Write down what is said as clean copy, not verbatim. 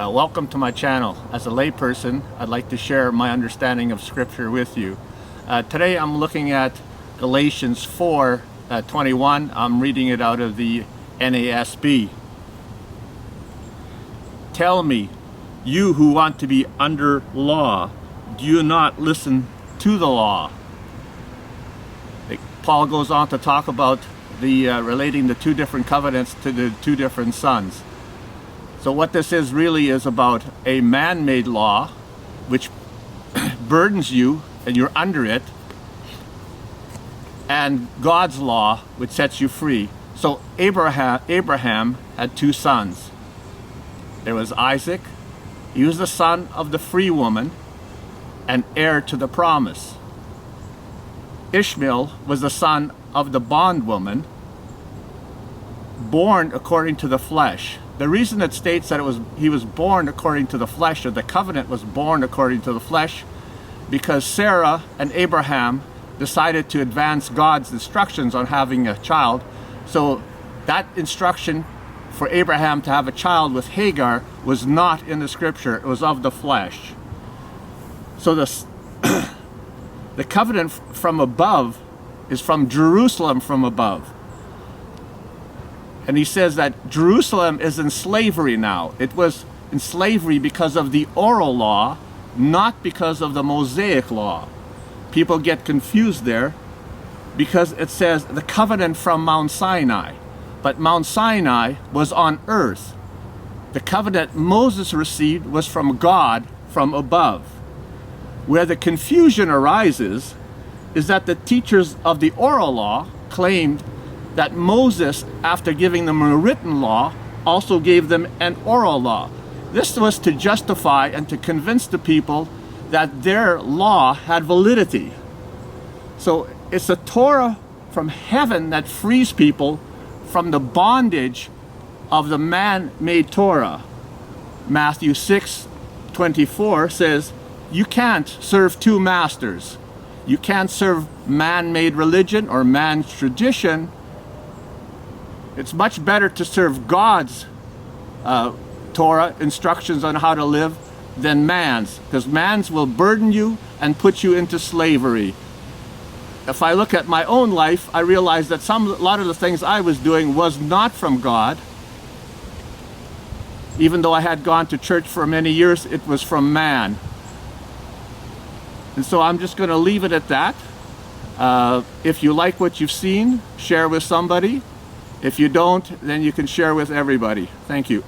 Welcome to my channel. As a layperson, I'd like to share my understanding of Scripture with you. Today I'm looking at Galatians 4:21. I'm reading it out of the NASB. Tell me, you who want to be under law, do you not listen to the law? Paul goes on to talk about relating the two different covenants to the two different sons. So what this is really is about a man-made law which burdens you and you're under it, and God's law which sets you free. So Abraham had two sons. There was Isaac. He was the son of the free woman and heir to the promise. Ishmael was the son of the bondwoman, born according to the flesh. The reason it states that he was born according to the flesh, or the covenant was born according to the flesh, because Sarah and Abraham decided to advance God's instructions on having a child. So that instruction for Abraham to have a child with Hagar was not in the scripture. It was of the flesh. So the covenant from above is from Jerusalem from above. And he says that Jerusalem is in slavery now. It was in slavery because of the oral law, not because of the Mosaic law. People get confused there because it says the covenant from Mount Sinai. But Mount Sinai was on earth. The covenant Moses received was from God from above. Where the confusion arises is that the teachers of the oral law claimed that Moses, after giving them a written law, also gave them an oral law. This was to justify and to convince the people that their law had validity. So it's a Torah from heaven that frees people from the bondage of the man-made Torah. Matthew 6:24 says, you can't serve two masters. You can't serve man-made religion or man's tradition. It's much better to serve God's Torah instructions on how to live than man's, because man's will burden you and put you into slavery. If I look at my own life, I realize that a lot of the things I was doing was not from God. Even though I had gone to church for many years, it was from man. And so I'm just going to leave it at that. If you like what you've seen, share with somebody. If you don't, then you can share with everybody. Thank you.